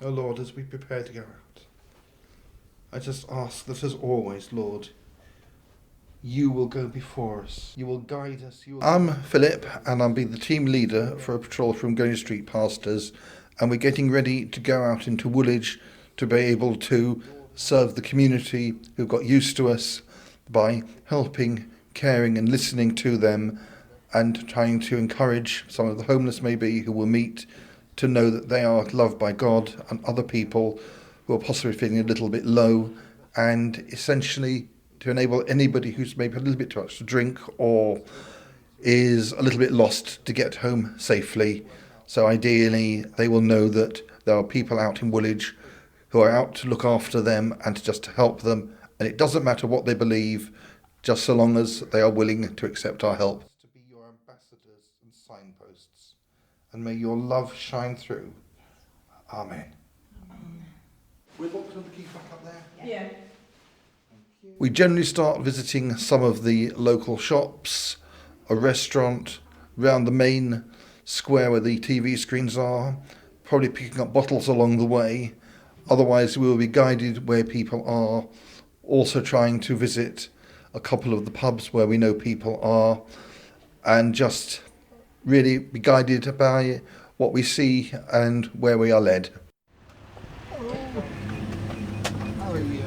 Oh Lord, as we prepare to go out, I just ask that as always, Lord, you will go before us. You will guide us. I'm Philip, and I'm being the team leader for a patrol from Greenwich Street Pastors, and we're getting ready to go out into Woolwich to be able to serve the community who got used to us by helping, caring and listening to them, and trying to encourage some of the homeless maybe who will meet to know that they are loved by God and other people who are possibly feeling a little bit low, and essentially to enable anybody who's maybe had a little bit too much to drink or is a little bit lost to get home safely. So ideally they will know that there are people out in Woolwich who are out to look after them and to just to help them, and it doesn't matter what they believe, just so long as they are willing to accept our help. To be your ambassadors and signposts, and may your love shine through. Amen. We'll look on the key back up there. Yeah. We generally start visiting some of the local shops, a restaurant, round the main square where the TV screens are, probably picking up bottles along the way. Otherwise we will be guided where people are, also trying to visit a couple of the pubs where we know people are, and just really be guided by what we see and where we are led. How are you?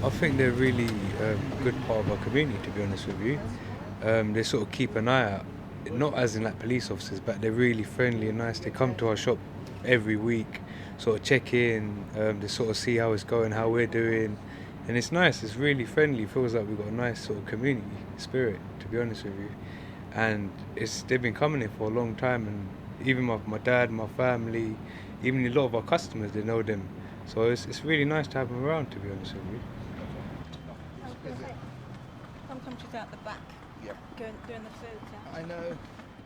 I think they're really a good part of our community, to be honest with you. They sort of keep an eye out, not as in like police officers, but they're really friendly and nice. They come to our shop every week, sort of check in, they sort of see how it's going, how we're doing. And it's nice, it's really friendly, it feels like we've got a nice sort of community spirit, to be honest with you. And they've been coming here for a long time, and even my dad, my family, even a lot of our customers, they know them. So it's really nice to have them around, to be honest with you. Sometimes she's out the back, doing the food. I know.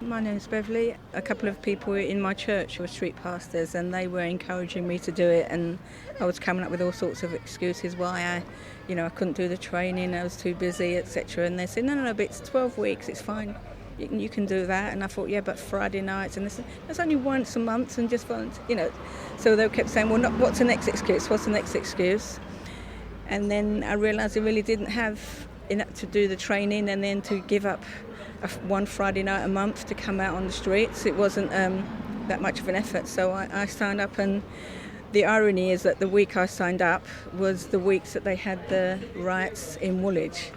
My name's Beverly. A couple of people in my church were street pastors, and they were encouraging me to do it, and I was coming up with all sorts of excuses why I couldn't do the training, I was too busy, etc. And they said, no, but it's 12 weeks, it's fine. You can do that. And I thought, yeah, but Friday nights, and that's only once a month, and just volunteer, So they kept saying, well, what's the next excuse? What's the next excuse? And then I realised I really didn't have enough to do the training, and then to give up one Friday night a month to come out on the streets. It wasn't that much of an effort. So I signed up, and the irony is that the week I signed up was the weeks that they had the riots in Woolwich.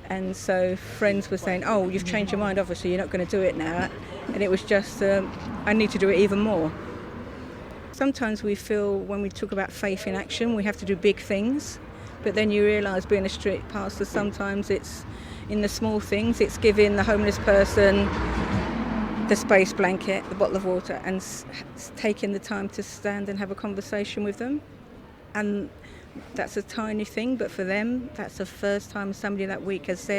And so friends were saying, oh, you've changed your mind, obviously you're not going to do it now. And it was just, I need to do it even more. Sometimes we feel when we talk about faith in action, we have to do big things. But then you realise being a street pastor, sometimes it's in the small things. It's giving the homeless person the space blanket, the bottle of water, and taking the time to stand and have a conversation with them. And that's a tiny thing, but for them, that's the first time somebody that week has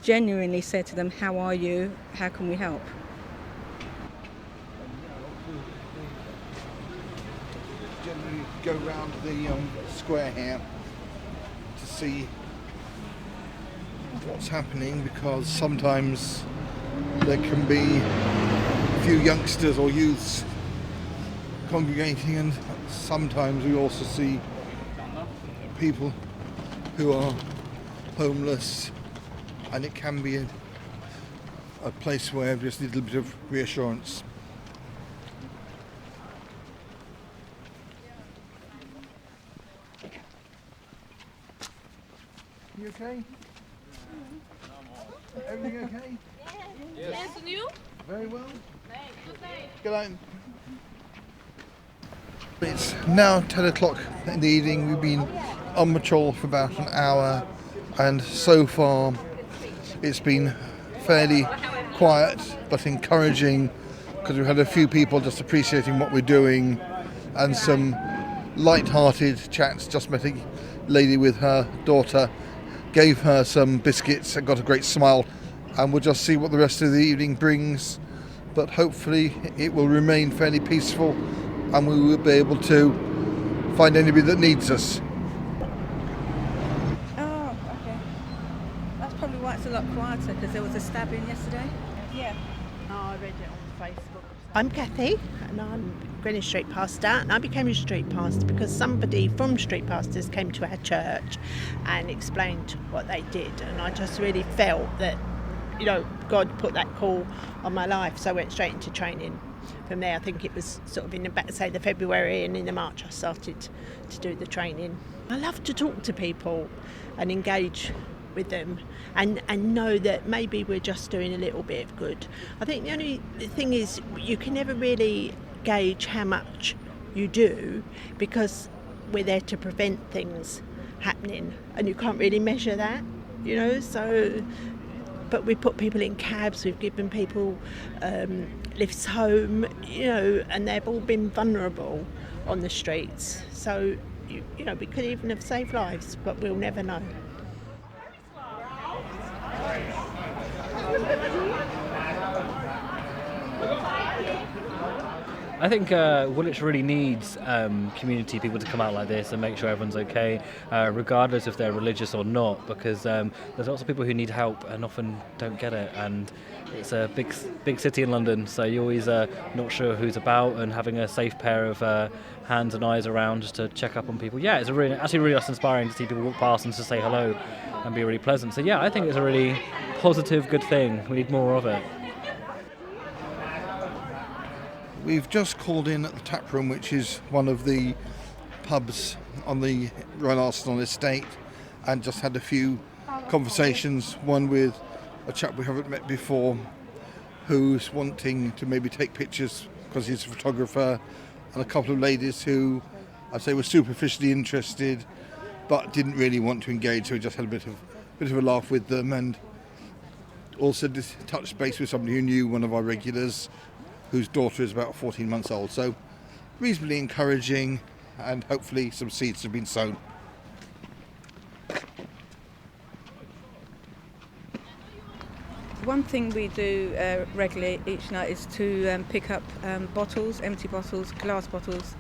genuinely said to them, how are you? How can we help? Generally go round the square here to see what's happening, because sometimes there can be a few youngsters or youths congregating, and sometimes we also see people who are homeless, and it can be a place where just a little bit of reassurance. You okay? Everything okay? Yes, and you? Very well. Thanks. Good night. It's now 10 o'clock in the evening. We've been on patrol for about an hour, and so far it's been fairly quiet but encouraging, because we've had a few people just appreciating what we're doing, and some light-hearted chats. Just met a lady with her daughter, gave her some biscuits and got a great smile, and we'll just see what the rest of the evening brings. But hopefully it will remain fairly peaceful, and we will be able to find anybody that needs us. Oh, okay. That's probably why it's a lot quieter, because there was a stabbing yesterday. Yeah. Oh, I read it on Facebook. I'm Kathy, and I'm Greenwich Street Pastor, and I became a street pastor because somebody from Street Pastors came to our church and explained what they did, and I just really felt that, God put that call on my life, so I went straight into training. From there, I think it was sort of in the February, and in the March I started to do the training. I love to talk to people and engage with them and know that maybe we're just doing a little bit of good. I think the only thing is you can never really gauge how much you do because we're there to prevent things happening and you can't really measure that, but we put people in cabs, we've given people lifts home, and they've all been vulnerable on the streets. So, we could even have saved lives, but we'll never know. I think Woolwich really needs community people to come out like this and make sure everyone's okay, regardless if they're religious or not, because there's lots of people who need help and often don't get it, and it's a big city in London, so you're always not sure who's about, and having a safe pair of hands and eyes around just to check up on people. Yeah, it's actually really inspiring to see people walk past and to say hello and be really pleasant. So yeah, I think it's a really positive, good thing. We need more of it. We've just called in at the tap room, which is one of the pubs on the Royal Arsenal estate, and just had a few conversations, one with a chap we haven't met before who's wanting to maybe take pictures because he's a photographer, and a couple of ladies who I'd say were superficially interested but didn't really want to engage, so we just had a bit of a laugh with them, and also just touched base with somebody who knew one of our regulars whose daughter is about 14 months old. So reasonably encouraging, and hopefully some seeds have been sown. One thing we do regularly each night is to pick up bottles, empty bottles, glass bottles,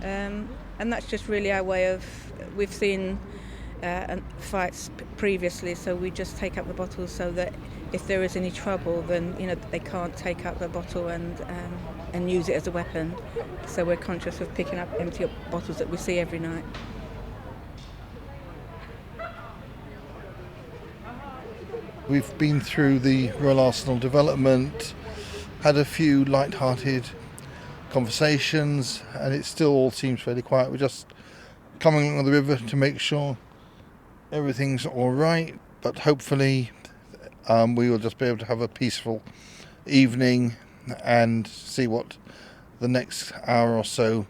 and that's just really our way of, we've seen fights previously, so we just take up the bottles so that if there is any trouble, then they can't take up the bottle and use it as a weapon. So we're conscious of picking up empty bottles that we see every night. We've been through the Royal Arsenal development, had a few light-hearted conversations, and it still all seems fairly quiet. We're just coming along the river to make sure everything's all right, but hopefully we will just be able to have a peaceful evening and see what the next hour or so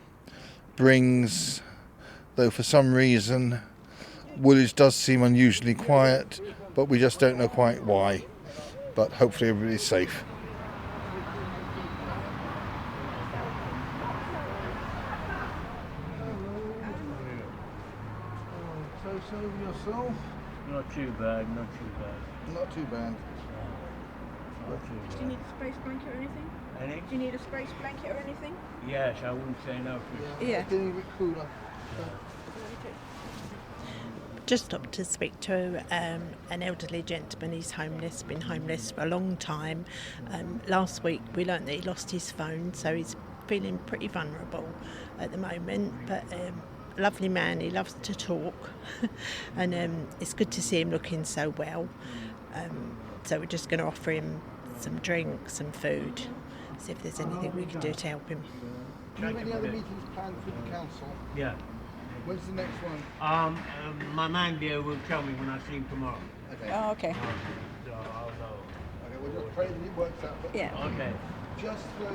brings, though for some reason Woolwich does seem unusually quiet, but we just don't know quite why. But hopefully everybody's safe. So yourself? Not too bad, not too bad. Not too bad. Not too Do you need a space blanket or anything? Any? Do you need a space blanket or anything? Yes, I wouldn't say no. Yeah. Getting a bit cooler. Just stopped to speak to an elderly gentleman. He's homeless, been homeless for a long time. Last week we learnt that he lost his phone, so he's feeling pretty vulnerable at the moment, but lovely man, he loves to talk and it's good to see him looking so well, so we're just going to offer him some drinks, some food, see if there's anything we can do to help him. Do you have any other meetings planned for the council? Yeah. When's the next one? My man there will tell me when I see him tomorrow. Okay. Oh, okay. So I'll know. Okay, we'll just pray that it works out. But Yeah. Okay. just so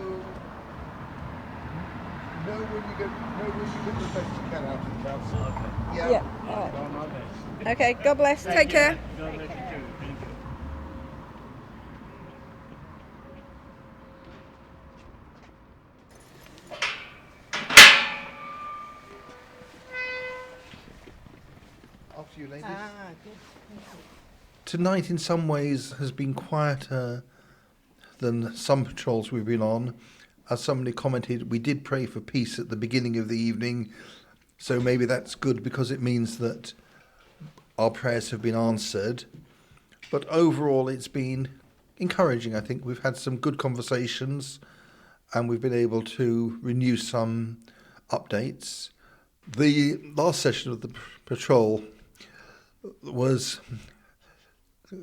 know when you get the best you can out of the council. Okay. Yeah. Yeah. All I'll do my best. right. Okay. God bless. Take care. God bless you too. Thank you. After you, ladies. Good. Tonight, in some ways, has been quieter than some patrols we've been on. As somebody commented, we did pray for peace at the beginning of the evening, so maybe that's good because it means that our prayers have been answered. But overall, it's been encouraging, I think. We've had some good conversations, and we've been able to renew some updates. The last session of the patrol was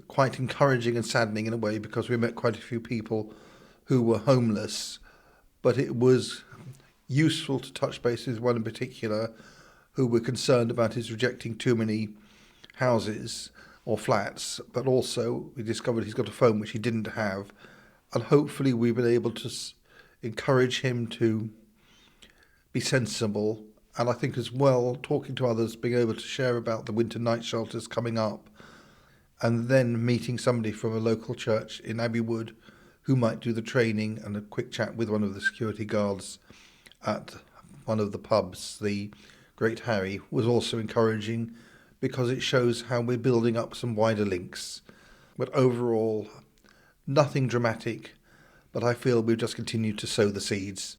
quite encouraging and saddening in a way, because we met quite a few people who were homeless, but it was useful to touch base with one in particular who were concerned about his rejecting too many houses or flats, but also we discovered he's got a phone which he didn't have, and hopefully we've been able to encourage him to be sensible. And I think as well, talking to others, being able to share about the winter night shelters coming up, and then meeting somebody from a local church in Abbey Wood who might do the training, and a quick chat with one of the security guards at one of the pubs, the Great Harry, was also encouraging, because it shows how we're building up some wider links. But overall, nothing dramatic, but I feel we've just continued to sow the seeds.